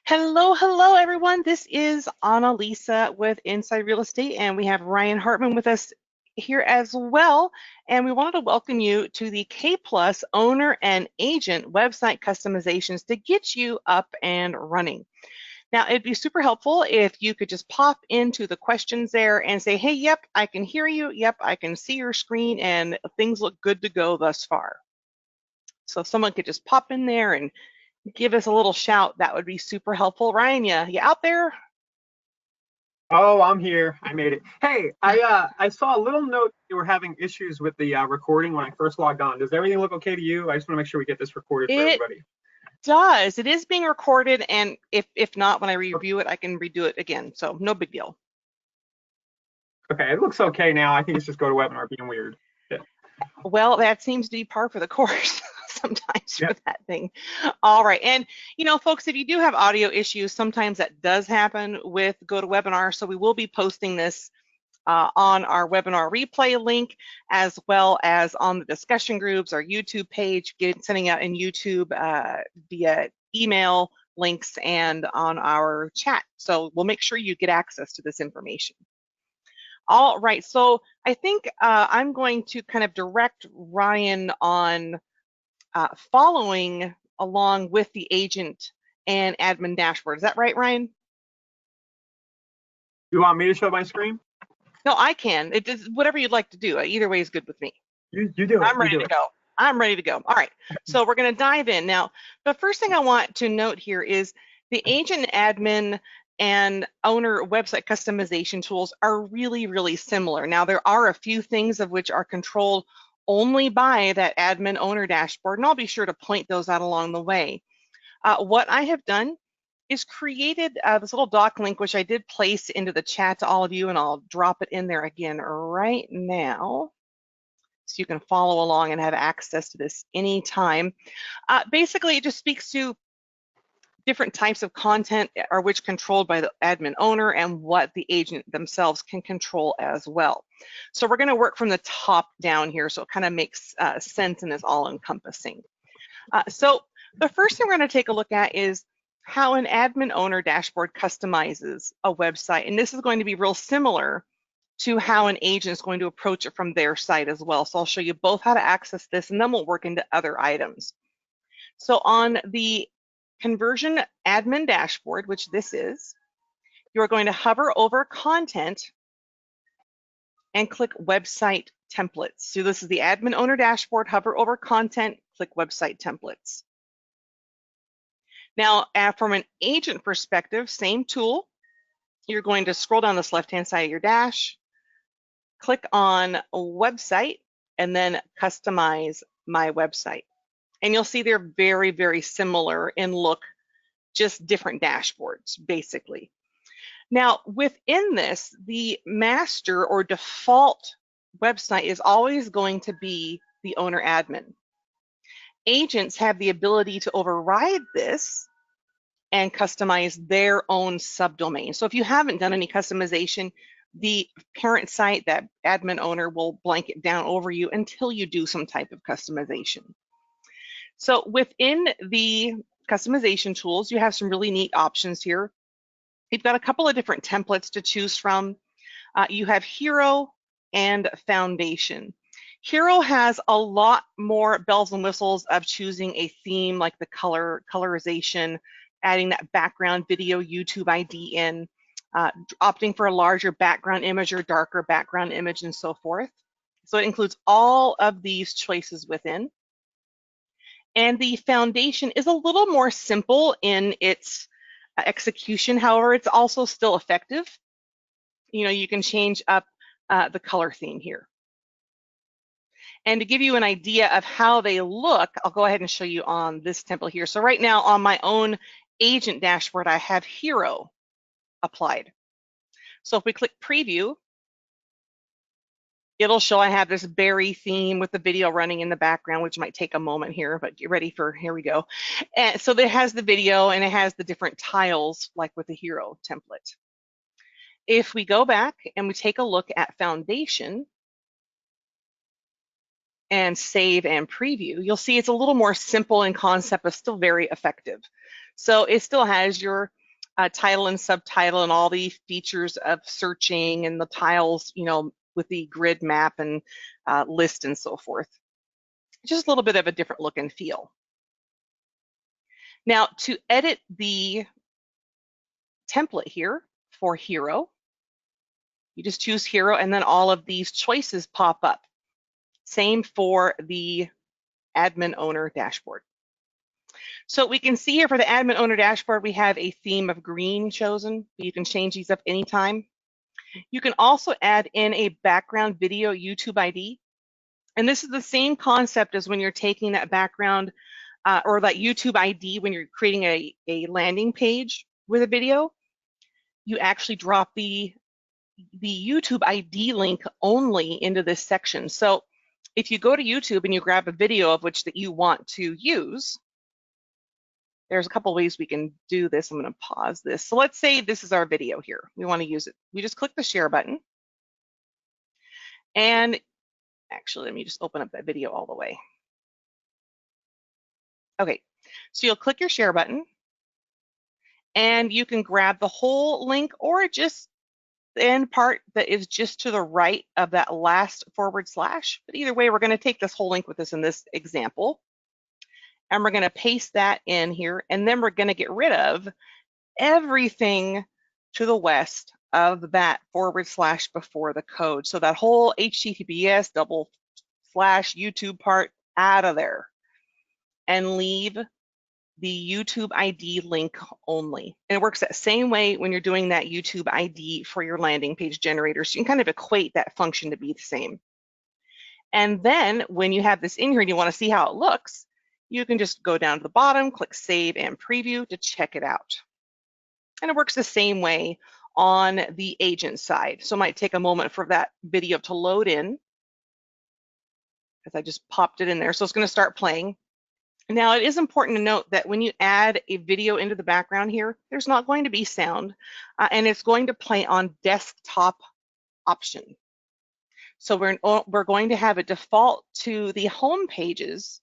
Hello, hello, everyone. This is Annalisa with Inside Real Estate, and we have Ryan Hartman with us here as well. And we wanted to welcome you to the K Plus Owner and Agent website customizations to get you up and running. Now, it'd be super helpful if you could just pop into the questions there and say, hey, yep, I can hear you. Yep, I can see your screen, and things look good to go thus far. So if someone could just pop in there and give us a little shout, that would be super helpful. Ryan, you out there? Oh, I'm here. I made it. Hey, I saw a little note you were having issues with the recording when I first logged on. Does everything look okay to you? I just want to make sure we get this recorded for It everybody. does. It is being recorded, and if not, when I review it, I can redo it again. So no big deal. Okay, it looks okay now. I think it's just GoToWebinar being weird. Yeah. Well, that seems to be par for the course sometimes Yep. with that thing. All right. And, folks, if you do have audio issues, sometimes that does happen with GoToWebinar. So we will be posting this on our webinar replay link, as well as on the discussion groups, our YouTube page, sending out in YouTube via email links and on our chat. So we'll make sure you get access to this information. All right, so I think I'm going to kind of direct Ryan on following along with the agent and admin dashboard. Is that right, Ryan? You want me to show my screen? No, I can. It is whatever you'd like to do. Either way is good with me. You do it. I'm ready to go. I'm ready to go. All right, so we're going to dive in. Now, the first thing I want to note here is the agent, admin, and owner website customization tools are really, really similar. Now, there are a few things of which are controlled only by that admin owner dashboard, and I'll be sure to point those out along the way. What I have done is created this little doc link, which I did place into the chat to all of you, and I'll drop it in there again right now, so you can follow along and have access to this anytime. Basically, it just speaks to different types of content are which controlled by the admin owner and what the agent themselves can control as well. So we're going to work from the top down here, so it kind of makes sense and is all encompassing. So the first thing we're going to take a look at is how an admin owner dashboard customizes a website. And this is going to be real similar to how an agent is going to approach it from their side as well. So I'll show you both how to access this, and then we'll work into other items. So on the conversion admin dashboard, which this is, you're going to hover over content and click website templates. So this is the admin owner dashboard, hover over content, click website templates. Now, from an agent perspective, same tool. You're going to scroll down this left-hand side of your dash, click on website, and then customize my website. And you'll see they're very, very similar in look, just different dashboards, basically. Now, within this, the master or default website is always going to be the owner admin. Agents have the ability to override this and customize their own subdomain. So if you haven't done any customization, the parent site, that admin owner, will blanket down over you until you do some type of customization. So within the customization tools, you have some really neat options here. You've got a couple of different templates to choose from. You have Hero and Foundation. Hero has a lot more bells and whistles of choosing a theme, like the colorization, adding that background video YouTube ID in, opting for a larger background image or darker background image, and so forth. So it includes all of these choices within. And the Foundation is a little more simple in its execution. However, it's also still effective. You can change up the color theme here. And to give you an idea of how they look, I'll go ahead and show you on this template here. So right now on my own agent dashboard, I have Hero applied. So if we click preview, it'll show I have this berry theme with the video running in the background, which might take a moment here, but get ready for, here we go. And so it has the video and it has the different tiles like with the Hero template. If we go back and we take a look at Foundation and save and preview, you'll see it's a little more simple in concept, but still very effective. So it still has your title and subtitle and all the features of searching and the tiles, you know, with the grid map and list and so forth. Just a little bit of a different look and feel. Now, to edit the template here for Hero, you just choose Hero and then all of these choices pop up. Same for the admin owner dashboard. So we can see here for the admin owner dashboard, we have a theme of green chosen. You can change these up anytime. You can also add in a background video YouTube ID. And this is the same concept as when you're taking that background or that YouTube ID when you're creating a landing page with a video. You actually drop the YouTube ID link only into this section. So if you go to YouTube and you grab a video of which that you want to use, there's a couple ways we can do this. I'm going to pause this. So let's say this is our video here. We want to use it. We just click the share button. And actually, let me just open up that video all the way. Okay, so you'll click your share button and you can grab the whole link or just the end part that is just to the right of that last /. But either way, we're going to take this whole link with us in this example. And we're going to paste that in here. And then we're going to get rid of everything to the west of that / before the code. So that whole HTTPS / YouTube part out of there. And leave the YouTube ID link only. And it works that same way when you're doing that YouTube ID for your landing page generator. So you can kind of equate that function to be the same. And then when you have this in here and you want to see how it looks, you can just go down to the bottom, click Save and Preview to check it out. And it works the same way on the agent side. So it might take a moment for that video to load in, because I just popped it in there. So it's going to start playing. Now, it is important to note that when you add a video into the background here, there's not going to be sound, and it's going to play on desktop option. So we're going to have a default to the home pages,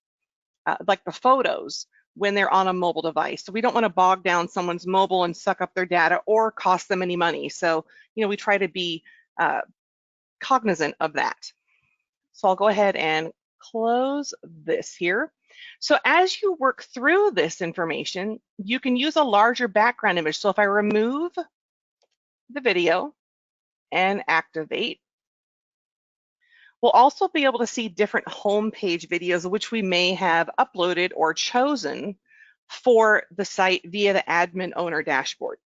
like the photos, when they're on a mobile device. So we don't want to bog down someone's mobile and suck up their data or cost them any money. So, you know, we try to be cognizant of that. So I'll go ahead and close this here. So as you work through this information, you can use a larger background image. So if I remove the video and activate, we'll also be able to see different homepage videos which we may have uploaded or chosen for the site via the admin owner dashboard.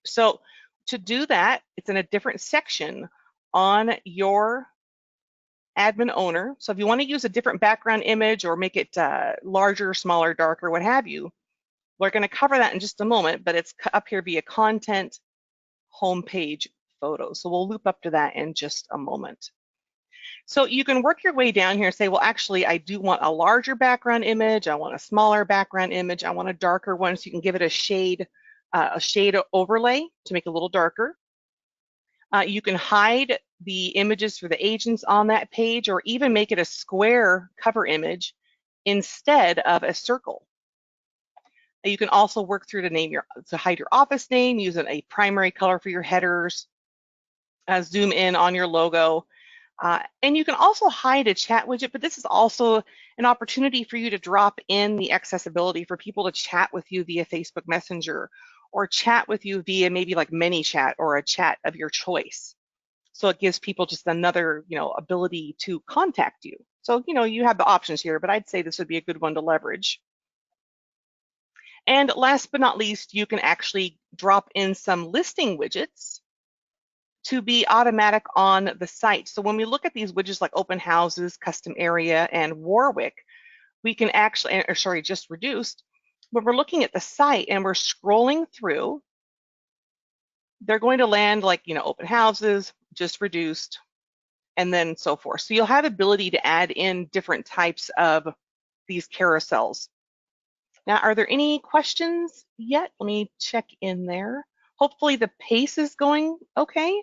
So to do that, it's in a different section on your admin owner. So if you want to use a different background image or make it larger, smaller, darker, what have you, we're going to cover that in just a moment, but it's up here via content, homepage, photos. So we'll loop up to that in just a moment. So you can work your way down here and say, well, actually, I do want a larger background image. I want a smaller background image. I want a darker one. So you can give it a shade overlay to make it a little darker. You can hide the images for the agents on that page, or even make it a square cover image instead of a circle. You can also work through to hide your office name, using a primary color for your headers, zoom in on your logo. And you can also hide a chat widget, but this is also an opportunity for you to drop in the accessibility for people to chat with you via Facebook Messenger, or chat with you via maybe like ManyChat or a chat of your choice. So it gives people just another, ability to contact you. So, you have the options here, but I'd say this would be a good one to leverage. And last but not least, you can actually drop in some listing widgets to be automatic on the site. So when we look at these widgets like open houses, custom area, and Warwick, we can actually, just reduced, when we're looking at the site and we're scrolling through, they're going to land like, open houses, just reduced, and then so forth. So you'll have ability to add in different types of these carousels. Now, are there any questions yet? Let me check in there. Hopefully the pace is going okay.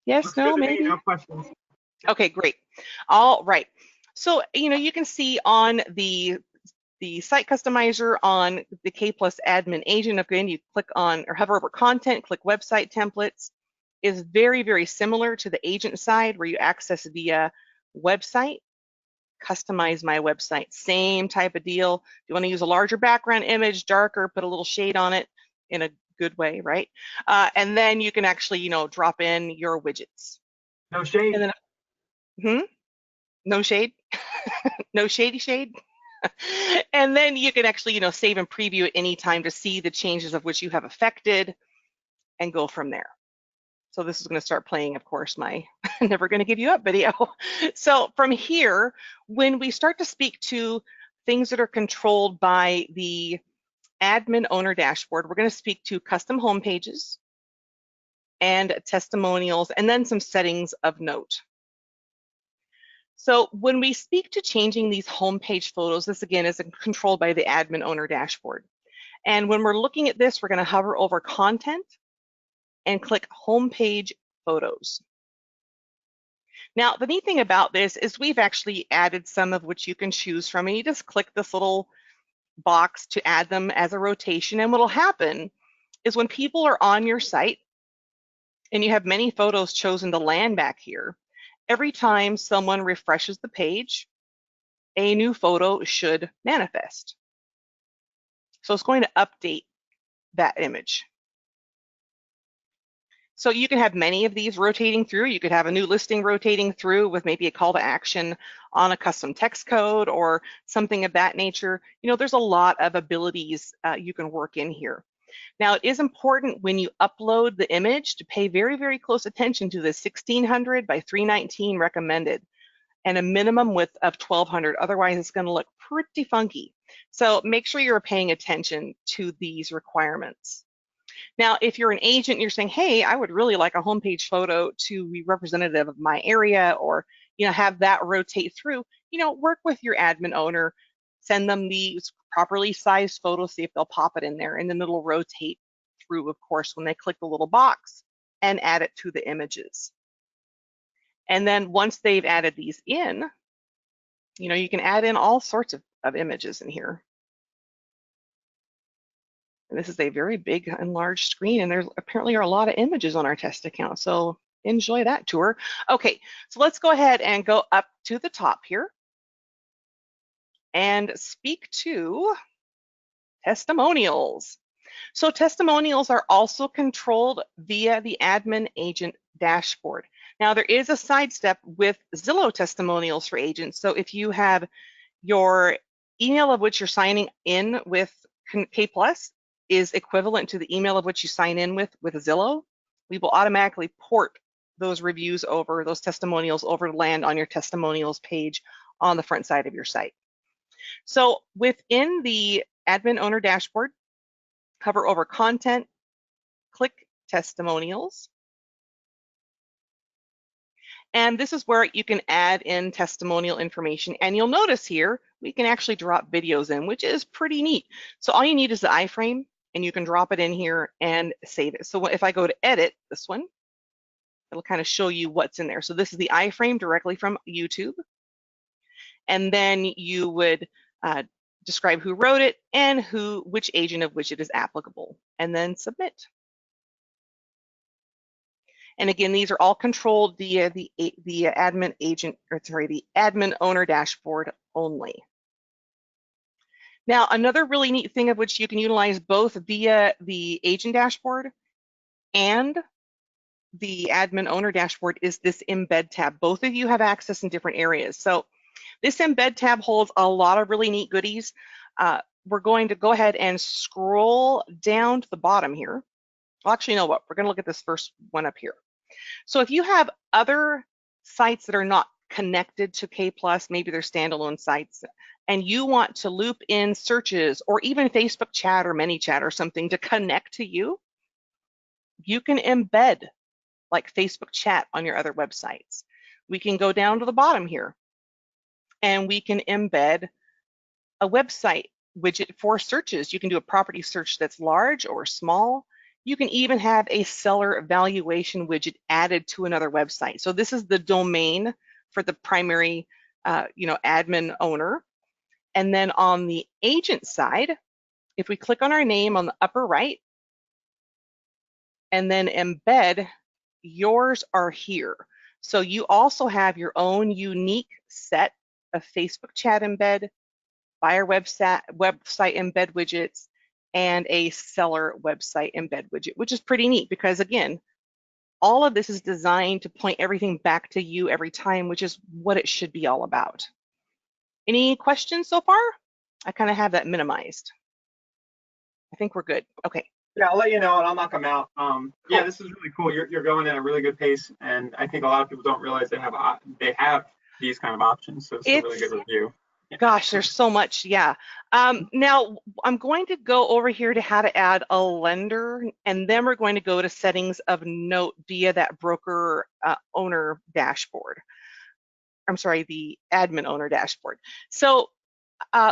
Yes, Looks no, good to maybe? me, no questions. Okay, great. All right. So, you can see on the the site customizer on the K+ admin agent, again, you click on or hover over content, click website templates, is very, very similar to the agent side where you access via website. Customize my website, same type of deal. You want to use a larger background image, darker, put a little shade on it in a good way, right? And then you can actually, you know, drop in your widgets. No shade. And then, no shade, no shady shade. And then you can actually, you know, save and preview at any time to see the changes of which you have affected and go from there. So this is going to start playing, of course, my never going to give you up video. So from here, when we start to speak to things that are controlled by the admin owner dashboard, we're going to speak to custom home pages and testimonials, and then some settings of note. So when we speak to changing these homepage photos, this again is controlled by the admin owner dashboard. And when we're looking at this, we're going to hover over content and click homepage photos. Now, the neat thing about this is we've actually added some of which you can choose from, and you just click this little box to add them as a rotation. And what'll happen is when people are on your site and you have many photos chosen to land back here, every time someone refreshes the page, a new photo should manifest. So it's going to update that image. So you can have many of these rotating through. You could have a new listing rotating through with maybe a call to action on a custom text code or something of that nature. You know, there's a lot of abilities you can work in here. Now, it is important when you upload the image to pay very, very close attention to the 1600 by 319 recommended and a minimum width of 1200. Otherwise, it's going to look pretty funky. So make sure you're paying attention to these requirements. Now, if you're an agent and you're saying, hey, I would really like a homepage photo to be representative of my area, or, you know, have that rotate through, you know, work with your admin owner, send them these properly sized photos, see if they'll pop it in there, and then it'll rotate through, of course, when they click the little box and add it to the images. And then once they've added these in, you know, you can add in all sorts of images in here. And this is a very big and large screen, and there's apparently are a lot of images on our test account. So enjoy that tour. Okay, so let's go ahead and go up to the top here and speak to testimonials. So testimonials are also controlled via the admin agent dashboard. Now there is a sidestep with Zillow testimonials for agents. So if you have your email of which you're signing in with K+ is equivalent to the email of which you sign in with Zillow, we will automatically port those reviews over, those testimonials over to land on your testimonials page on the front side of your site. So within the admin owner dashboard, hover over content, click testimonials. And this is where you can add in testimonial information. And you'll notice here, we can actually drop videos in, which is pretty neat. So all you need is the iframe, and you can drop it in here and save it. So if I go to edit this one, it'll kind of show you what's in there. So this is the iframe directly from YouTube. And then you would describe who wrote it and which agent of which it is applicable, and then submit. And again, these are all controlled via the admin agent, or sorry, the admin owner dashboard only. Now, another really neat thing of which you can utilize both via the agent dashboard and the admin owner dashboard is this Embed tab. Both of you have access in different areas. So this Embed tab holds a lot of really neat goodies. We're going to go ahead and scroll down to the bottom here. Well, actually, you know what? We're going to look at this first one up here. So if you have other sites that are not connected to K+, maybe they're standalone sites, and you want to loop in searches or even Facebook chat or ManyChat or something to connect to you, you can embed like Facebook chat on your other websites. We can go down to the bottom here and we can embed a website widget for searches. You can do a property search that's large or small. You can even have a seller evaluation widget added to another website. So this is the domain for the primary, admin owner. And then on the agent side, if we click on our name on the upper right and then embed, yours are here. So you also have your own unique set of Facebook chat embed, buyer website embed widgets, and a seller website embed widget, which is pretty neat because again, all of this is designed to point everything back to you every time, which is what it should be all about. Any questions so far? I kind of have that minimized. I think we're good. Okay. Yeah, I'll let you know and I'll knock them out. Yeah, Cool. this is really cool. You're going at a really good pace, and I think a lot of people don't realize they have these kind of options. So it's a really good review. Gosh, there's so much. Yeah. Now I'm going to go over here to how to add a lender, and then we're going to go to settings of note via that broker owner dashboard. I'm sorry, the admin owner dashboard. So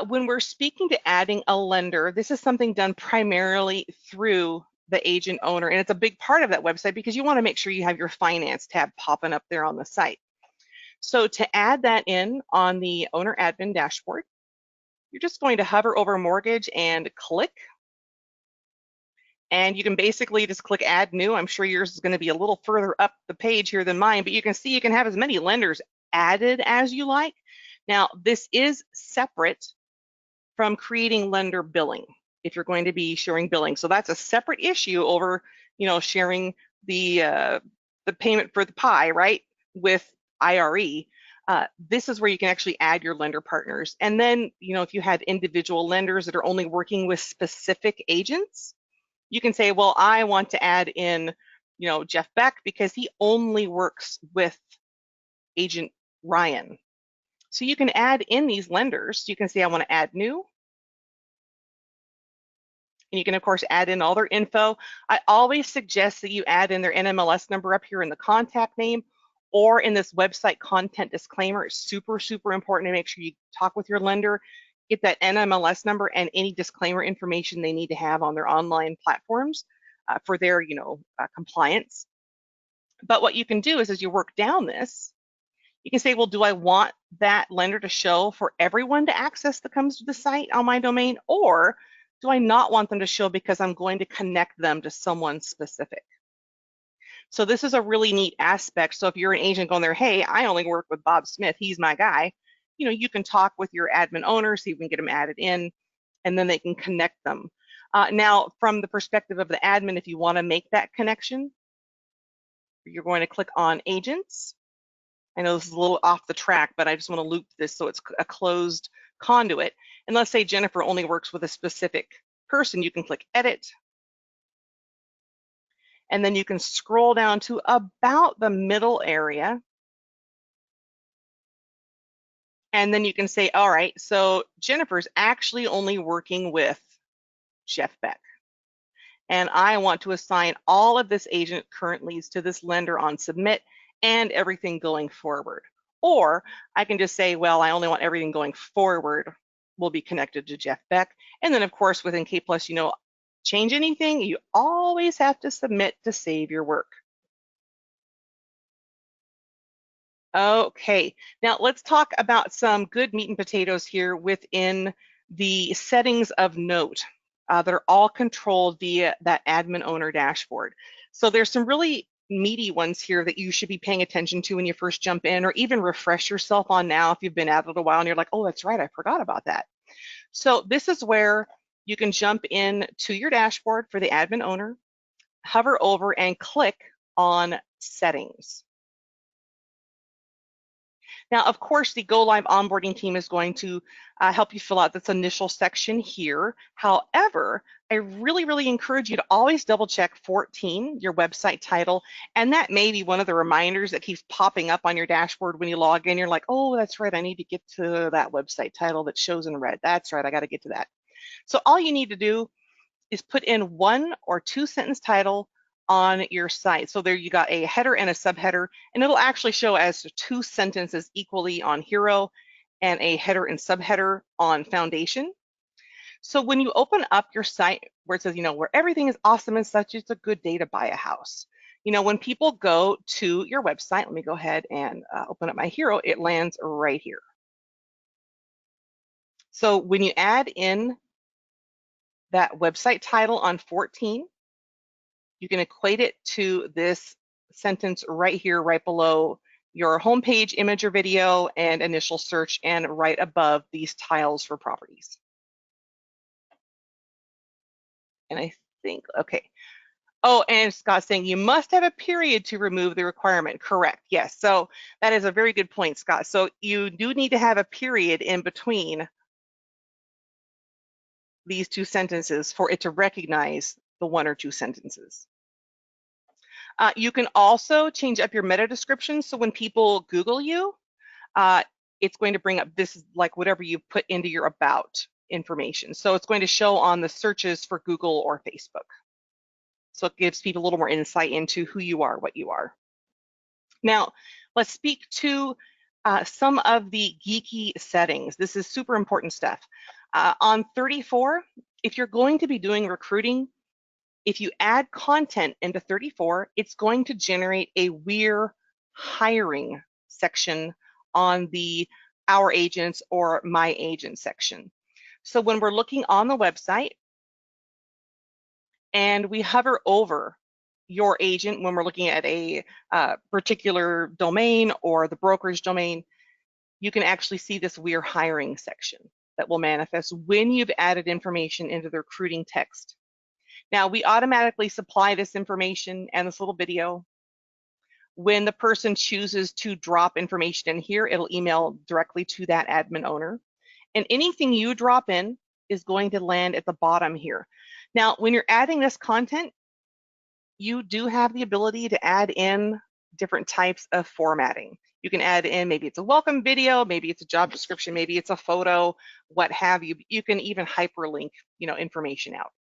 when we're speaking to adding a lender, this is something done primarily through the agent owner, and it's a big part of that website because you want to make sure you have your finance tab popping up there on the site. So to add that in on the OwnerAdmin dashboard, you're just going to hover over mortgage and click. And you can basically just click add new. I'm sure yours is going to be a little further up the page here than mine, but you can see you can have as many lenders added as you like. Now, this is separate from creating lender billing if you're going to be sharing billing. So that's a separate issue over, sharing the payment for the pie, right, with IRE. This is where you can actually add your lender partners. And then, if you had individual lenders that are only working with specific agents, you can say, well, I want to add in, Jeff Beck because he only works with agent Ryan. So you can add in these lenders. You can say, I want to add new. And you can, of course, add in all their info. I always suggest that you add in their NMLS number up here in the contact name or in this website content disclaimer. It's super, super important to make sure you talk with your lender, get that NMLS number and any disclaimer information they need to have on their online platforms for their, compliance. But what you can do is as you work down this, you can say, well, do I want that lender to show for everyone to access that comes to the site on my domain, or do I not want them to show because I'm going to connect them to someone specific? So this is a really neat aspect. So if you're an agent going there, hey, I only work with Bob Smith, he's my guy, you can talk with your admin owner, see if we can get them added in, and then they can connect them. Now, from the perspective of the admin, if you want to make that connection, you're going to click on agents. I know this is a little off the track, but I just want to loop this so it's a closed conduit. And let's say Jennifer only works with a specific person, you can click edit. And then you can scroll down to about the middle area. And then you can say, all right, so Jennifer's actually only working with Jeff Beck. And I want to assign all of this agent current leads to this lender on submit and everything going forward. Or I can just say, well, I only want everything going forward will be connected to Jeff Beck. And then of course, within K+, change anything, you always have to submit to save your work. Okay, now let's talk about some good meat and potatoes here within the settings of note that are all controlled via that admin owner dashboard. So there's some really meaty ones here that you should be paying attention to when you first jump in, or even refresh yourself on now if you've been at it a while and you're like, oh, that's right, I forgot about that. So this is where you can jump in to your dashboard for the admin owner, hover over and click on settings. Now, of course, the Go Live onboarding team is going to help you fill out this initial section here. However, I really, really encourage you to always double check 14, your website title, and that may be one of the reminders that keeps popping up on your dashboard when you log in. You're like, oh, that's right, I need to get to that website title that shows in red. That's right, I got to get to that. So all you need to do is put in 1 or 2 sentence title on your site. So there you got a header and a subheader, and it'll actually show as 2 sentences equally on hero and a header and subheader on foundation. So when you open up your site where it says, where everything is awesome and such, it's a good day to buy a house. When people go to your website, let me go ahead and open up my hero, it lands right here. So when you add in that website title on 14, you can equate it to this sentence right here, right below your homepage, image or video, and initial search, and right above these tiles for properties. And I think, okay. Oh, and Scott's saying you must have a period to remove the requirement. Correct, yes. So that is a very good point, Scott. So you do need to have a period in between these two sentences for it to recognize the one or two sentences. You can also change up your meta description. So when people Google you, it's going to bring up this, like whatever you put into your about information. So it's going to show on the searches for Google or Facebook. So it gives people a little more insight into who you are, what you are. Now, let's speak to some of the geeky settings. This is super important stuff. On 34, if you're going to be doing recruiting, if you add content into 34, it's going to generate a We're Hiring section on the Our Agents or My Agent section. So when we're looking on the website and we hover over your agent when we're looking at a particular domain or the brokerage domain, you can actually see this We're Hiring section that will manifest when you've added information into the recruiting text. Now, we automatically supply this information and this little video. When the person chooses to drop information in here, it'll email directly to that admin owner. And anything you drop in is going to land at the bottom here. Now, when you're adding this content, you do have the ability to add in different types of formatting. You can add in, maybe it's a welcome video, maybe it's a job description, maybe it's a photo, what have you. You can even hyperlink, information out.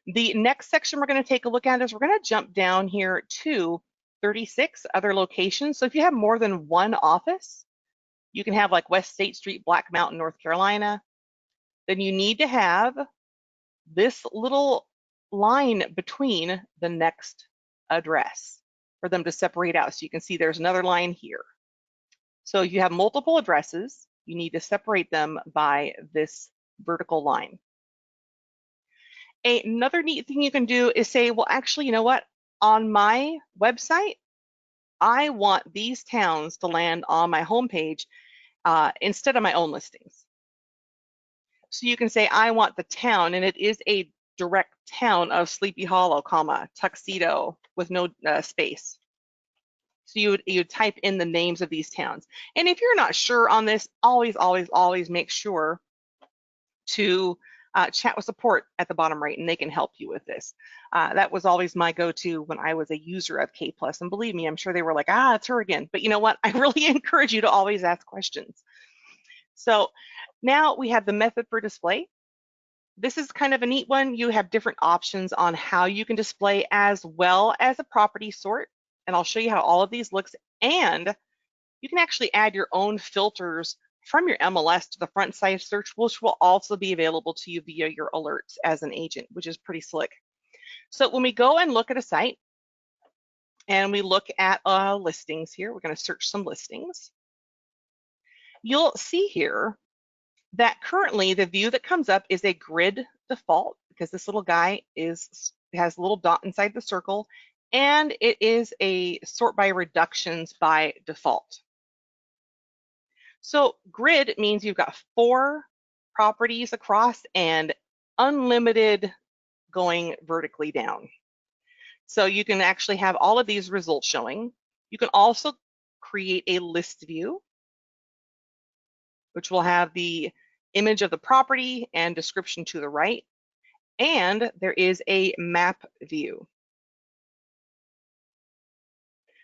The next section we're going to take a look at is we're going to jump down here to 36 other locations. So if you have more than one office, you can have like West State Street, Black Mountain, North Carolina. Then you need to have this little line between the next address for them to separate out. So you can see there's another line here. So if you have multiple addresses, you need to separate them by this vertical line. Another neat thing you can do is say, well, actually, you know what? On my website, I want these towns to land on my homepage instead of my own listings. So you can say, I want the town, and it is a direct town of Sleepy Hollow, Tuxedo, with no space. So you would type in the names of these towns. And if you're not sure on this, always make sure to chat with support at the bottom right, and they can help you with this. That was always my go-to when I was a user of K+, and believe me, I'm sure they were like, it's her again. But you know what? I really encourage you to always ask questions. So now we have the method for display. This is kind of a neat one. You have different options on how you can display as well as a property sort, and I'll show you how all of these looks. And you can actually add your own filters from your MLS to the front side search, which will also be available to you via your alerts as an agent, which is pretty slick. So when we go and look at a site and we look at listings here, we're going to search some listings. You'll see here that currently the view that comes up is a grid default, because this little guy has a little dot inside the circle, and it is a sort by reductions by default. So grid means you've got 4 properties across and unlimited going vertically down. So you can actually have all of these results showing. You can also create a list view, which will have the image of the property and description to the right. And there is a map view.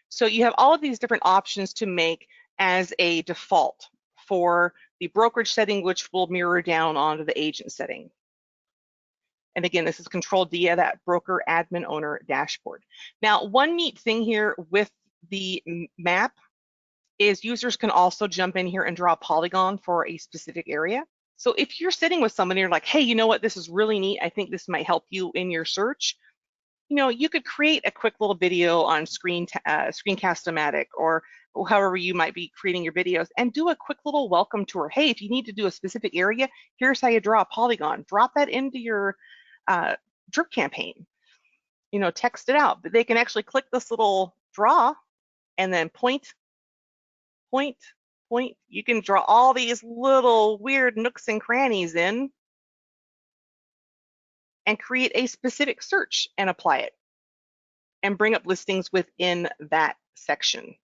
So you have all of these different options to make as a default for the brokerage setting, which will mirror down onto the agent setting. And again, this is controlled via that broker admin owner dashboard. Now, one neat thing here with the map is users can also jump in here and draw a polygon for a specific area. So if you're sitting with somebody, you're like, hey, you know what, this is really neat, I think this might help you in your search, you could create a quick little video on Screencast-O-Matic or however you might be creating your videos, and do a quick little welcome tour. Hey, if you need to do a specific area, here's how you draw a polygon. Drop that into your drip campaign. Text it out. But they can actually click this little draw and then point, point, point. You can draw all these little weird nooks and crannies in and create a specific search and apply it and bring up listings within that section.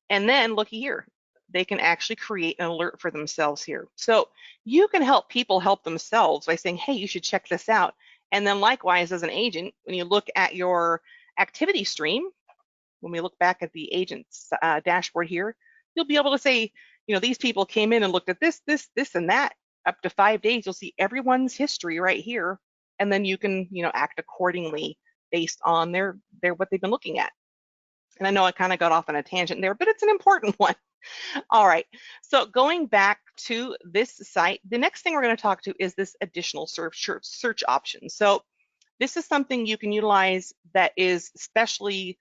And then looky here, they can actually create an alert for themselves here. So you can help people help themselves by saying, hey, you should check this out. And then likewise, as an agent, when you look at your activity stream, when we look back at the agent's dashboard here, you'll be able to say, these people came in and looked at this, and that. Up to 5 days, you'll see everyone's history right here. And then you can, act accordingly based on what they've been looking at. And I know I kind of got off on a tangent there, but it's an important one. All right, so going back to this site, the next thing we're going to talk to is this additional search option. So this is something you can utilize that is specially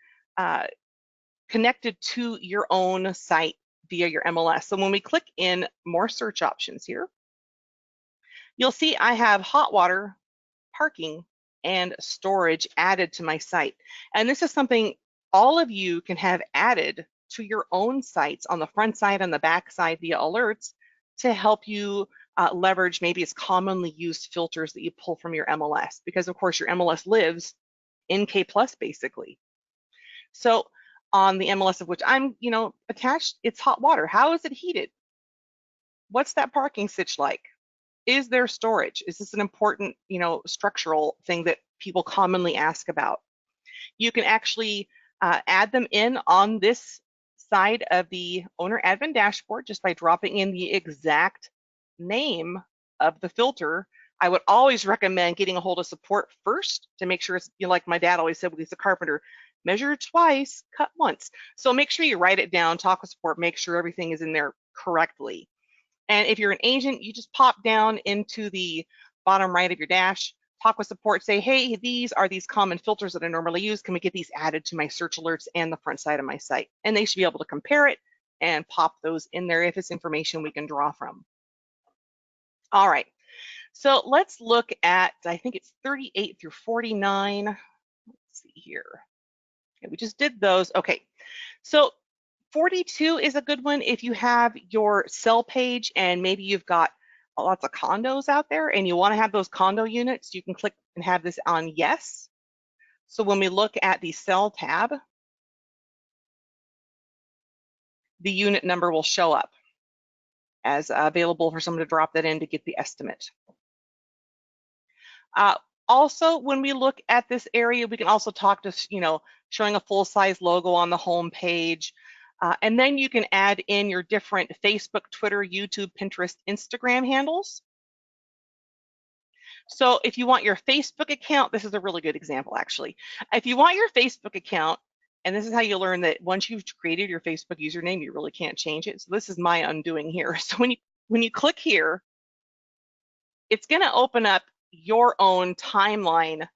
connected to your own site via your MLS. So when we click in more search options here, you'll see I have hot water, parking, and storage added to my site. And this is something all of you can have added to your own sites on the front side and the back side via alerts to help you leverage maybe it's commonly used filters that you pull from your MLS, because of course your MLS lives in K+ basically. So on the MLS of which I'm attached, it's hot water. How is it heated? What's that parking sitch like? Is there storage? Is this an important structural thing that people commonly ask about? You can actually add them in on this side of the OwnerAdmin dashboard just by dropping in the exact name of the filter. I would always recommend getting a hold of support first to make sure it's, like my dad always said when he's a carpenter, measure twice, cut once. So make sure you write it down, talk with support, make sure everything is in there correctly. And if you're an agent, you just pop down into the bottom right of your dash, talk with support, say, hey, these are these common filters that I normally use. Can we get these added to my search alerts and the front side of my site? And they should be able to compare it and pop those in there if it's information we can draw from. All right, so let's look at, I think it's 38 through 49. Let's see here. Okay, we just did those. Okay, so 42 is a good one if you have your sell page and maybe you've got lots of condos out there and you want to have those condo units. You can click and have this on yes. So when we look at the sell tab, the unit number will show up as available for someone to drop that in to get the estimate. Also, when we look at this area, we can also talk to, showing a full-size logo on the home page. And then you can add in your different Facebook, Twitter, YouTube, Pinterest, Instagram handles. So if you want your Facebook account, this is a really good example, actually. If you want your Facebook account, and this is how you learn that once you've created your Facebook username, you really can't change it. So this is my undoing here. So when you click here, it's going to open up your own timeline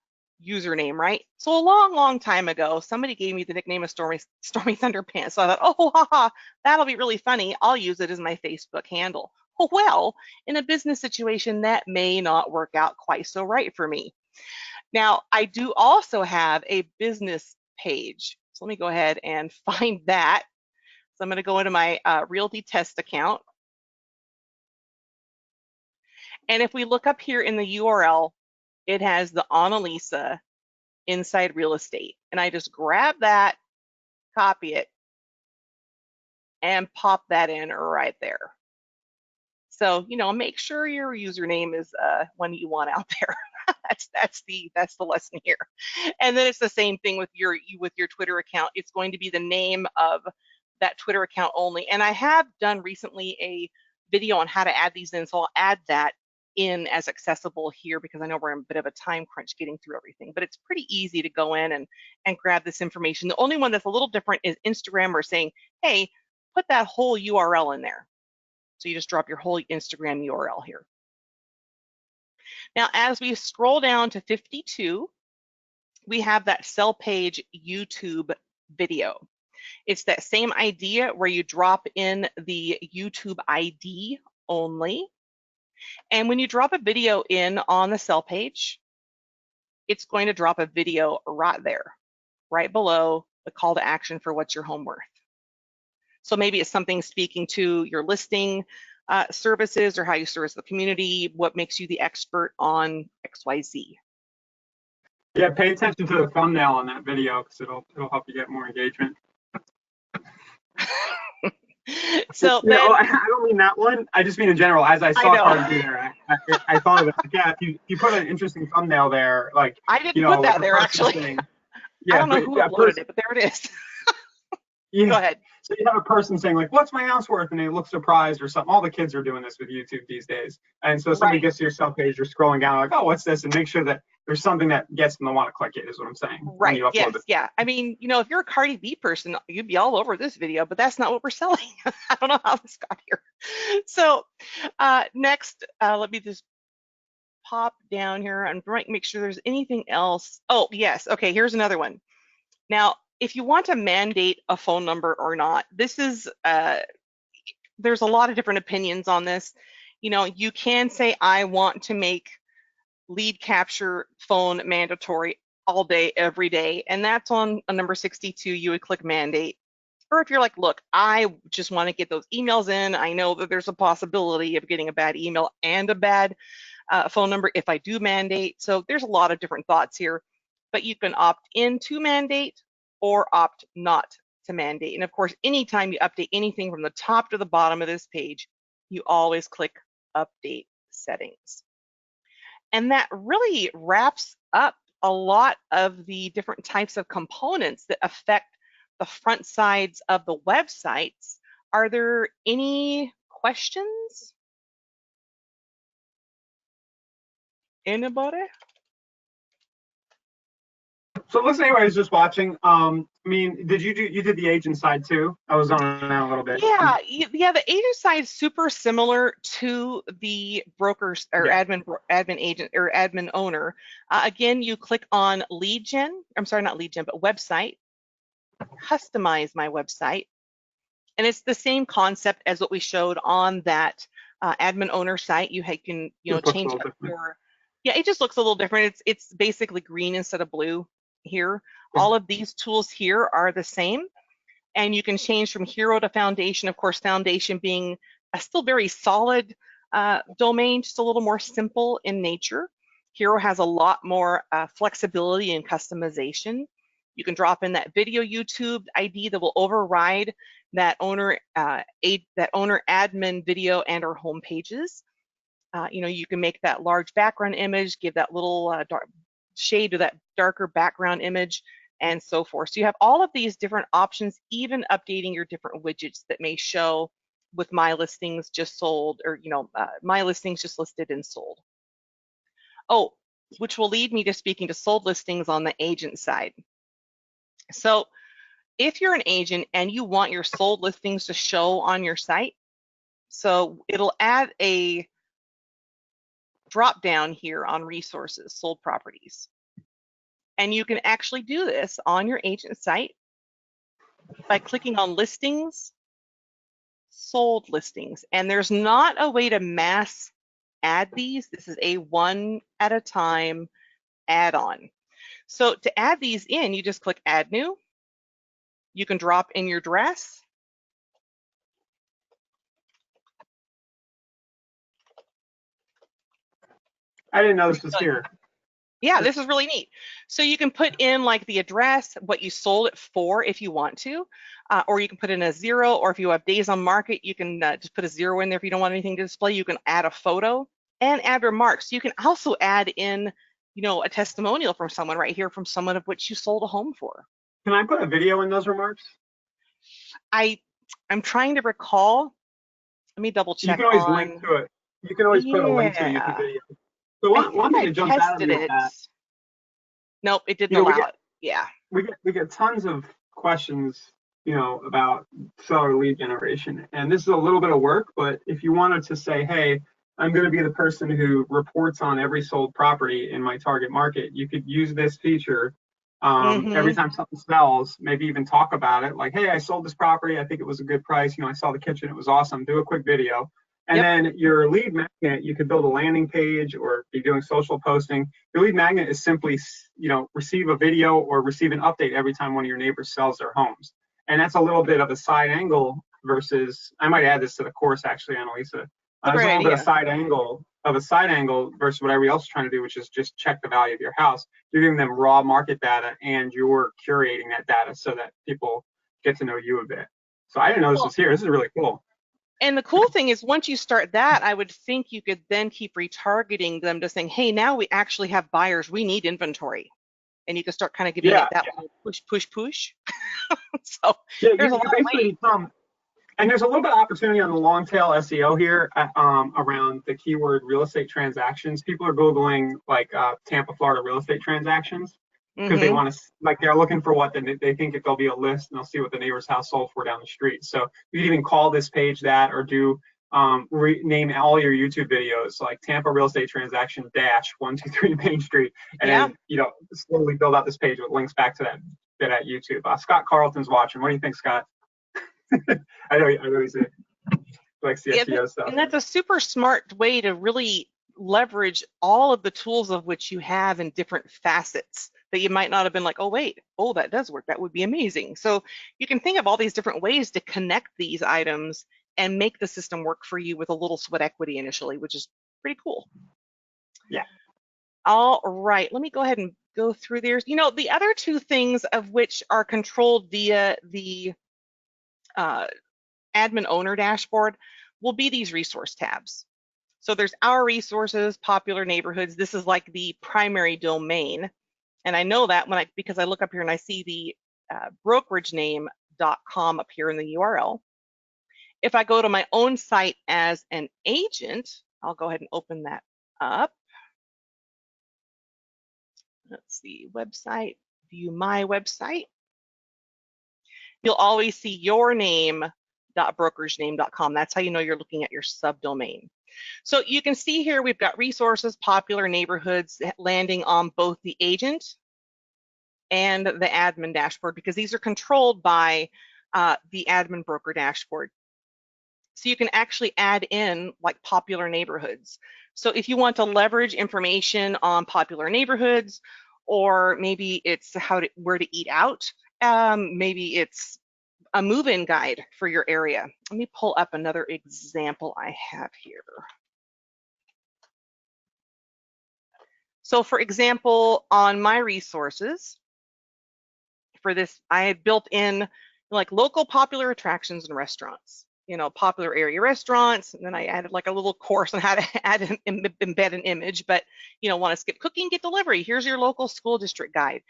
username, right? So a long time ago, somebody gave me the nickname of Stormy Thunderpants. So I thought, oh, haha, that'll be really funny. I'll use it as my Facebook handle. Well, in a business situation, that may not work out quite so right for me. Now, I do also have a business page. So let me go ahead and find that. So I'm going to go into my Realty Test account. And if we look up here in the URL, it has the Annalisa Inside Real Estate. And I just grab that, copy it, and pop that in right there. So, make sure your username is one you want out there. that's the lesson here. And then it's the same thing with your Twitter account. It's going to be the name of that Twitter account only. And I have done recently a video on how to add these in, so I'll add that in as accessible here because I know we're in a bit of a time crunch getting through everything, but it's pretty easy to go in and grab this information. The only one that's a little different is Instagram or saying, hey, put that whole URL in there. So you just drop your whole Instagram URL here. Now, as we scroll down to 52, we have that sell page YouTube video. It's that same idea where you drop in the YouTube ID only. And when you drop a video in on the sell page, it's going to drop a video right there, right below the call to action for what's your home worth. So maybe it's something speaking to your listing services or how you service the community, what makes you the expert on XYZ. Yeah, pay attention to the thumbnail on that video because it'll help you get more engagement. So then, I don't mean that one. I just mean in general. As I saw Cardi B there, I thought of it. Like, yeah, if you put an interesting thumbnail there, like I didn't put that there actually. Saying, yeah, I don't know who uploaded it, but there it is. Yeah. Go ahead. So you have a person saying like, "What's my house worth?" and they look surprised or something. All the kids are doing this with YouTube these days. And so somebody gets to your sell page, you're scrolling down like, "Oh, what's this?" And make sure that there's something that gets them to want to click it. Is what I'm saying. Right. Yes. Yeah. I mean, you know, if you're a Cardi B person, you'd be all over this video, but that's not what we're selling. I don't know how this got here. So next, let me just pop down here and make sure there's anything else. Oh, yes. Okay. Here's another one. Now, if you want to mandate a phone number or not, this is, there's a lot of different opinions on this. You know, you can say, I want to make lead capture phone mandatory all day, every day. And that's on number 62, you would click mandate. Or if you're like, look, I just want to get those emails in. I know that there's a possibility of getting a bad email and a bad phone number if I do mandate. So there's a lot of different thoughts here, but you can opt in to mandate or opt not to mandate. And of course, anytime you update anything from the top to the bottom of this page, you always click update settings. And that really wraps up a lot of the different types of components that affect the front sides of the websites. Are there any questions? Anybody? So listen, anybody who's just watching, I mean, you did the agent side too? I was on that a little bit. Yeah, the agent side is super similar to the brokers or admin agent or admin owner. Again, you click on lead gen, I'm sorry, not lead gen, but website, customize my website. And it's the same concept as what we showed on that admin owner site. You can, change your, yeah, it just looks a little different. It's basically green instead of blue here. All of these tools here are the same, and you can change from hero to foundation. Of course, foundation being a still very solid domain, just a little more simple in nature. Hero has a lot more flexibility and customization. You can drop in that video YouTube ID that will override that owner admin video and or home pages. You can make that large background image, give that little dark shade to that darker background image, and so forth. So you have all of these different options, even updating your different widgets that may show with my listings just sold, or my listings just listed and sold. Oh, which will lead me to speaking to sold listings on the agent side. So if you're an agent and you want your sold listings to show on your site, so it'll add a drop down here on resources, sold properties. And you can actually do this on your agent site by clicking on listings, sold listings. And there's not a way to mass add these. This is a one at a time add-on. So to add these in, you just click add new. You can drop in your address. I didn't know this was here. Yeah, this is really neat. So you can put in like the address, what you sold it for if you want to, or you can put in a 0, or if you have days on market, you can just put a 0 in there if you don't want anything to display. You can add a photo and add remarks. You can also add in, a testimonial from someone right here, from someone of which you sold a home for. Can I put a video in those remarks? I'm trying to recall. Let me double check. You can always link to it. You can always put a link to a YouTube video. So one thing that jumps out at me is that. Nope, it didn't allow it. Yeah. We get tons of questions, about seller lead generation, and this is a little bit of work. But if you wanted to say, hey, I'm going to be the person who reports on every sold property in my target market, you could use this feature Every time something sells, maybe even talk about it. Like, hey, I sold this property. I think it was a good price. I saw the kitchen. It was awesome. Do a quick video. And then your lead magnet, you could build a landing page or be doing social posting. Your lead magnet is simply, receive a video or receive an update every time one of your neighbors sells their homes. And that's a little bit of a side angle versus, I might add this to the course actually, Annalisa. There's a little bit of side angle versus what everybody else is trying to do, which is just check the value of your house. You're giving them raw market data and you're curating that data so that people get to know you a bit. So I didn't know this was here. This is really cool. And the cool thing is once you start that, I would think you could then keep retargeting them to saying, hey, now we actually have buyers. We need inventory. And you can start kind of giving it that push. So there's a lot of ways. And there's a little bit of opportunity on the long tail SEO here around the keyword real estate transactions. People are Googling like Tampa, Florida real estate transactions because they want to, like they're looking for what they think if there'll be a list and they'll see what the neighbor's house sold for down the street. So you can even call this page that or do name all your YouTube videos like Tampa real estate transaction -123 Main Street. And then, slowly build out this page with links back to that YouTube. Scott Carlton's watching. What do you think, Scott? I know he's likes the SEO stuff. And that's a super smart way to really leverage all of the tools of which you have in different facets that you might not have been like, that does work. That would be amazing. So you can think of all these different ways to connect these items and make the system work for you with a little sweat equity initially, which is pretty cool. Yeah. All right, let me go ahead and go through there. The other two things of which are controlled via the admin owner dashboard will be these resource tabs. So there's our resources, popular neighborhoods. This is like the primary domain. And I know that because I look up here and I see the brokeragename.com up here in the URL. If I go to my own site as an agent, I'll go ahead and open that up. Let's see, website, view my website. You'll always see your name.brokeragename.com. That's how you know you're looking at your subdomain. So you can see here we've got resources, popular neighborhoods landing on both the agent and the admin dashboard because these are controlled by the admin broker dashboard. So you can actually add in like popular neighborhoods. So if you want to leverage information on popular neighborhoods, or maybe it's where to eat out, maybe it's a move-in guide for your area. Let me pull up another example I have here. So for example, on my resources, for this, I had built in like local popular attractions and restaurants, popular area restaurants. And then I added like a little course on how to embed an image, but want to skip cooking, get delivery. Here's your local school district guide.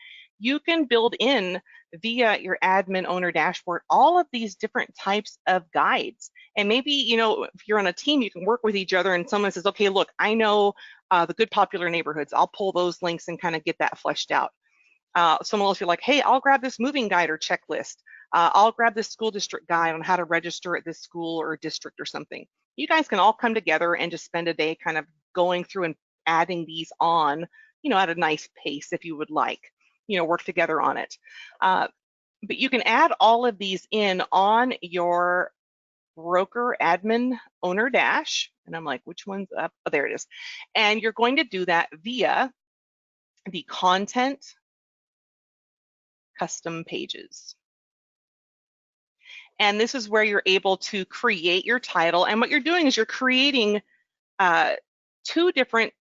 You can build in via your admin owner dashboard all of these different types of guides. And maybe, if you're on a team, you can work with each other and someone says, okay, look, I know the good popular neighborhoods. I'll pull those links and kind of get that fleshed out. Someone else, you're like, hey, I'll grab this moving guide or checklist. I'll grab this school district guide on how to register at this school or district or something. You guys can all come together and just spend a day kind of going through and adding these on, at a nice pace if you would like. Work together on it. But you can add all of these in on your broker admin owner dash. And I'm like, which one's up? Oh, there it is. And you're going to do that via the content custom pages. And this is where you're able to create your title. And what you're doing is you're creating two different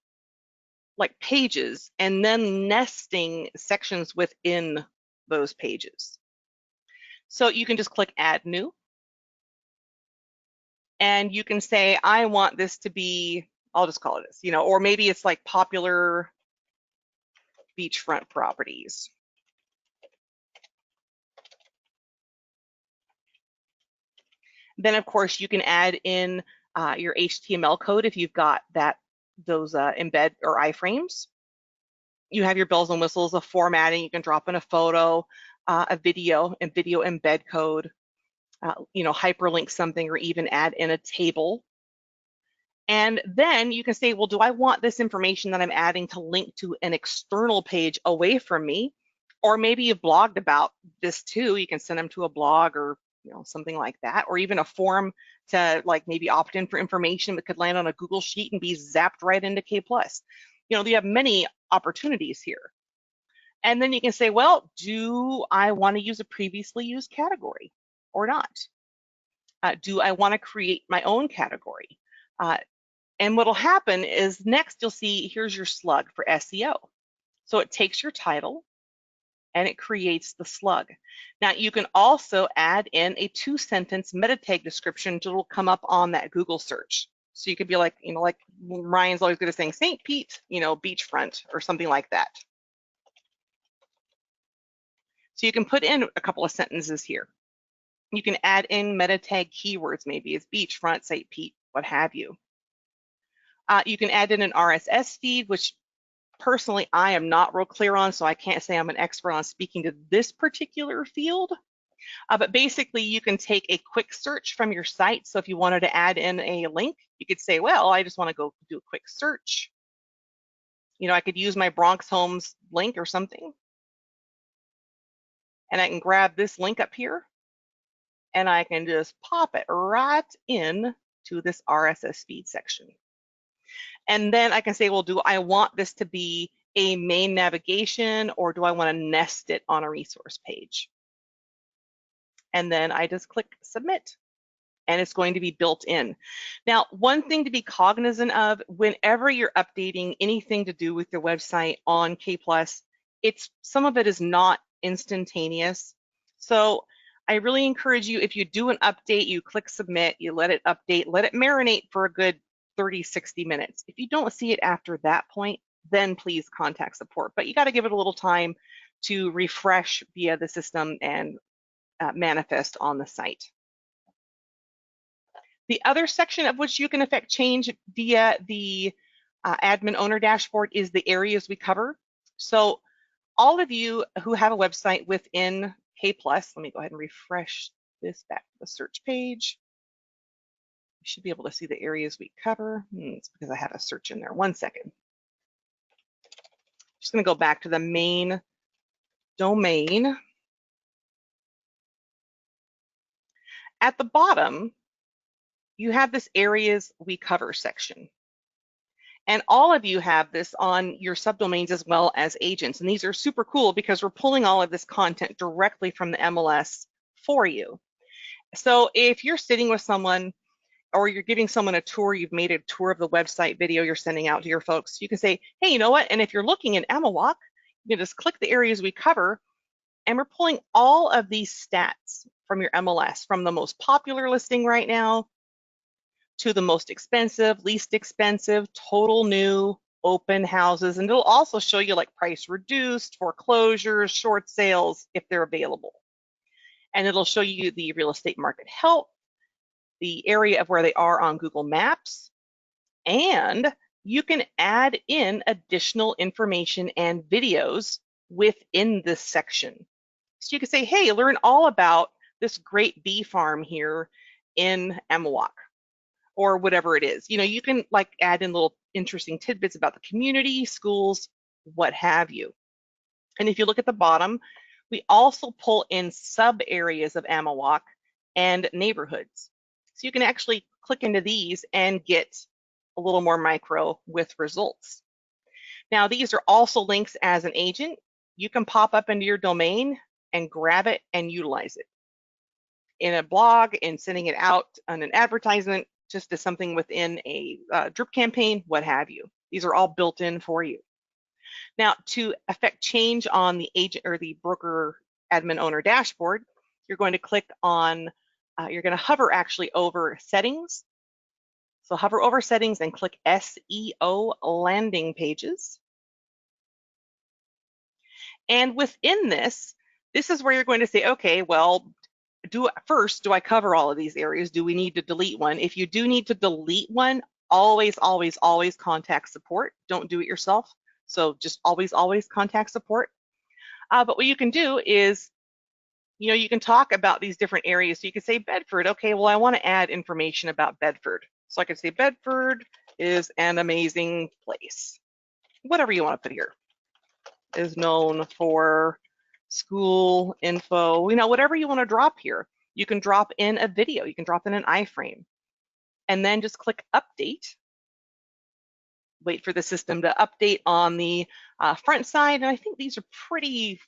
pages and then nesting sections within those pages. So you can just click add new. And you can say, I want this to be, I'll just call it this, or maybe it's like popular beachfront properties. Then of course you can add in your HTML code if you've got those embed or iframes. You have your bells and whistles of formatting. You can drop in a photo, a video, and video embed code, hyperlink something or even add in a table. And then you can say, well, do I want this information that I'm adding to link to an external page away from me? Or maybe you've blogged about this too. You can send them to a blog or something like that, or even a form to like maybe opt in for information that could land on a Google Sheet and be zapped right into K+. You have many opportunities here. And then you can say, well, do I want to use a previously used category or not? Do I want to create my own category? And what'll happen is next you'll see here's your slug for SEO. So it takes your title and it creates the slug. Now you can also add in a 2-sentence meta tag description that will come up on that Google search. So you could be like, like Ryan's always good at saying St. Pete, beachfront or something like that. So you can put in a couple of sentences here. You can add in meta tag keywords, maybe it's beachfront, St. Pete, what have you. You can add in an RSS feed, which personally I am not real clear on, so I can't say I'm an expert on speaking to this particular field. But basically, you can take a quick search from your site. So if you wanted to add in a link, you could say, well, I just want to go do a quick search. I could use my Bronx Homes link or something. And I can grab this link up here. And I can just pop it right in to this RSS feed section. And then I can say, well, do I want this to be a main navigation or do I want to nest it on a resource page? And then I just click submit and it's going to be built in. Now, one thing to be cognizant of whenever you're updating anything to do with your website on K+, some of it is not instantaneous. So I really encourage you, if you do an update, you click submit, you let it update, let it marinate for a good 30, 60 minutes. If you don't see it after that point, then please contact support. But you got to give it a little time to refresh via the system and manifest on the site. The other section of which you can affect change via the admin owner dashboard is the areas we cover. So all of you who have a website within K+, let me go ahead and refresh this back to the search page. You should be able to see the areas we cover. It's because I have a search in there. 1 second. Just going to go back to the main domain. At the bottom, you have this areas we cover section. And all of you have this on your subdomains as well as agents. And these are super cool because we're pulling all of this content directly from the MLS for you. So if you're sitting with someone or you're giving someone a tour, you've made a tour of the website video you're sending out to your folks, you can say, hey, you know what? And if you're looking in Amawalk, you can just click the areas we cover, and we're pulling all of these stats from your MLS, from the most popular listing right now to the most expensive, least expensive, total new, open houses. And it'll also show you like price reduced, foreclosures, short sales, if they're available. And it'll show you the real estate market health, the area of where they are on Google Maps, and you can add in additional information and videos within this section. So you can say, hey, learn all about this great bee farm here in Amawalk, or whatever it is. You can like add in little interesting tidbits about the community, schools, what have you. And if you look at the bottom, we also pull in sub areas of Amawalk and neighborhoods. So you can actually click into these and get a little more micro with results. Now, these are also links as an agent. You can pop up into your domain and grab it and utilize it in a blog and sending it out on an advertisement, just as something within a drip campaign, what have you. These are all built in for you. Now, to affect change on the agent or the broker admin owner dashboard, you're going to click on, you're going to hover actually over settings. So hover over settings and click SEO Landing Pages. And within this is where you're going to say, okay, well, do I cover all of these areas? Do we need to delete one? If you do need to delete one, always, always, always contact support. Don't do it yourself. So just always, always contact support. But what you can do is, you can talk about these different areas. So you can say Bedford. Okay, well, I want to add information about Bedford. So I can say Bedford is an amazing place. Whatever you want to put here. Is known for school info, whatever you want to drop here. You can drop in a video, you can drop in an iframe, and then just click update. Wait for the system to update on the front side, and I think these are pretty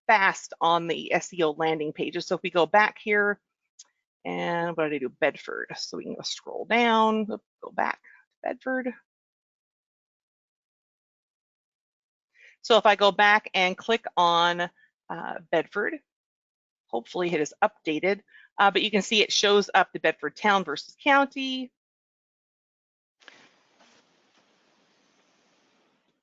fast on the SEO landing pages. So if we go back here, and what did I do? Bedford. So we can go scroll down, go back to Bedford. So if I go back and click on Bedford, hopefully it is updated, but you can see it shows up the Bedford town versus county.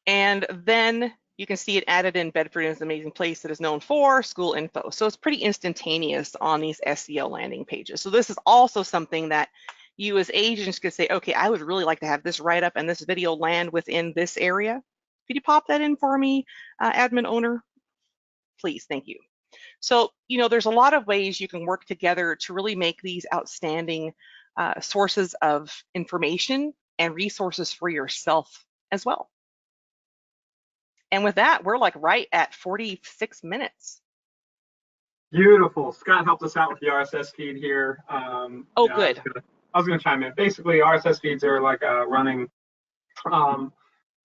And then you can see it added in Bedford is an amazing place that is known for school info. So it's pretty instantaneous on these SEO landing pages. So this is also something that you as agents could say, okay, I would really like to have this write-up and this video land within this area. Could you pop that in for me, admin owner? Please, thank you. So, there's a lot of ways you can work together to really make these outstanding sources of information and resources for yourself as well. And with that, we're like right at 46 minutes. Beautiful. Scott helped us out with the RSS feed here. Good. I was going to chime in. Basically, RSS feeds are like a running kind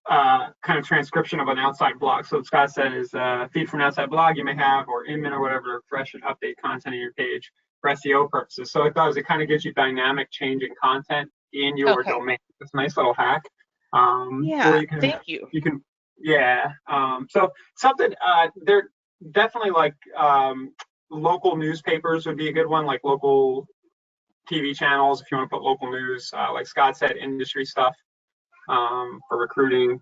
of transcription of an outside blog. So what Scott said is a feed from an outside blog you may have, or Inman or whatever, to refresh and update content on your page for SEO purposes. So it kind of gives you dynamic changing content in your domain. It's a nice little hack. Thank you. So something they're definitely like local newspapers would be a good one, like local TV channels if you want to put local news, like Scott said, industry stuff for recruiting.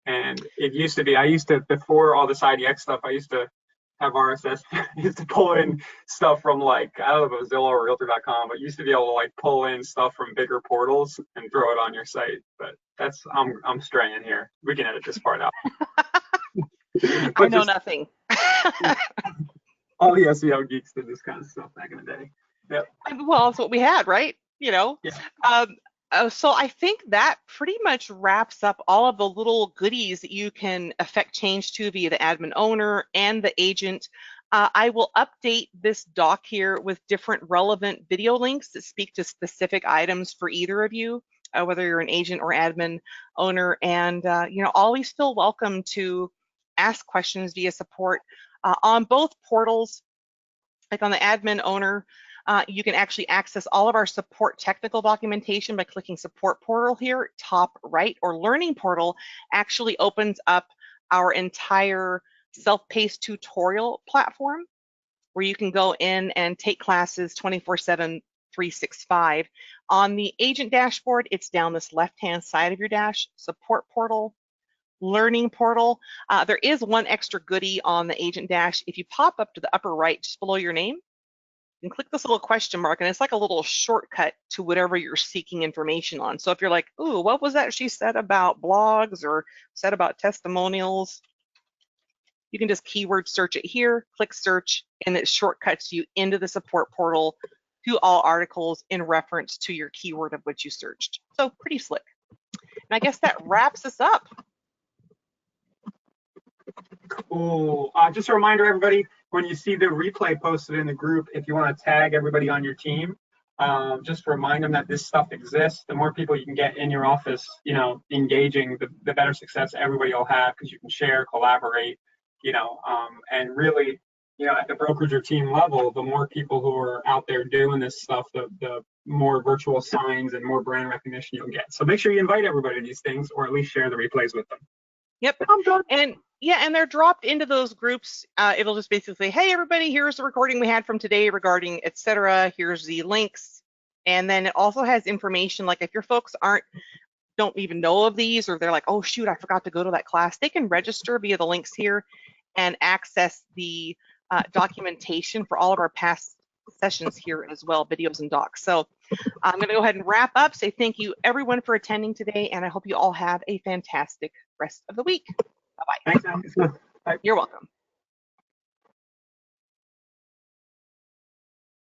And it used to be, before all this IDX stuff, I used to have RSS, used to pull in stuff from like, I don't know if it was Zillow or Realtor.com, but used to be able to like pull in stuff from bigger portals and throw it on your site. But that's, I'm straying here. We can edit this part out. I know nothing. All the SEO geeks did this kind of stuff back in the day. Yep. Well, that's what we had, right? Yeah. So I think that pretty much wraps up all of the little goodies that you can affect change to via the admin owner and the agent. I will update this doc here with different relevant video links that speak to specific items for either of you, whether you're an agent or admin owner. And, always feel welcome to ask questions via support on both portals. Like on the admin owner, you can actually access all of our support technical documentation by clicking support portal here, top right, or learning portal actually opens up our entire self-paced tutorial platform where you can go in and take classes 24/7, 365. On the agent dashboard, it's down this left-hand side of your dash, support portal, learning portal. There is one extra goodie on the agent dash. If you pop up to the upper right, just below your name, you can click this little question mark, and it's like a little shortcut to whatever you're seeking information on. So if you're like, ooh, what was that she said about blogs or said about testimonials? You can just keyword search it here, click search, and it shortcuts you into the support portal to all articles in reference to your keyword of which you searched. So pretty slick. And I guess that wraps us up. Cool. Just a reminder, everybody, when you see the replay posted in the group, if you want to tag everybody on your team, just remind them that this stuff exists. The more people you can get in your office, engaging, the better success everybody will have, because you can share, collaborate, and really, at the brokerage or team level, the more people who are out there doing this stuff, the more virtual signs and more brand recognition you'll get. So make sure you invite everybody to these things, or at least share the replays with them. Yep. I'm done. And they're dropped into those groups. It'll just basically say, hey, everybody, here's the recording we had from today regarding etc. Here's the links. And then it also has information, like if your folks don't even know of these, or they're like, oh, shoot, I forgot to go to that class, they can register via the links here and access the documentation for all of our past sessions here as well, videos and docs. So I'm going to go ahead and wrap up, say thank you everyone for attending today, and I hope you all have a fantastic rest of the week. Bye-bye. Thanks, Alex. Bye. You're welcome.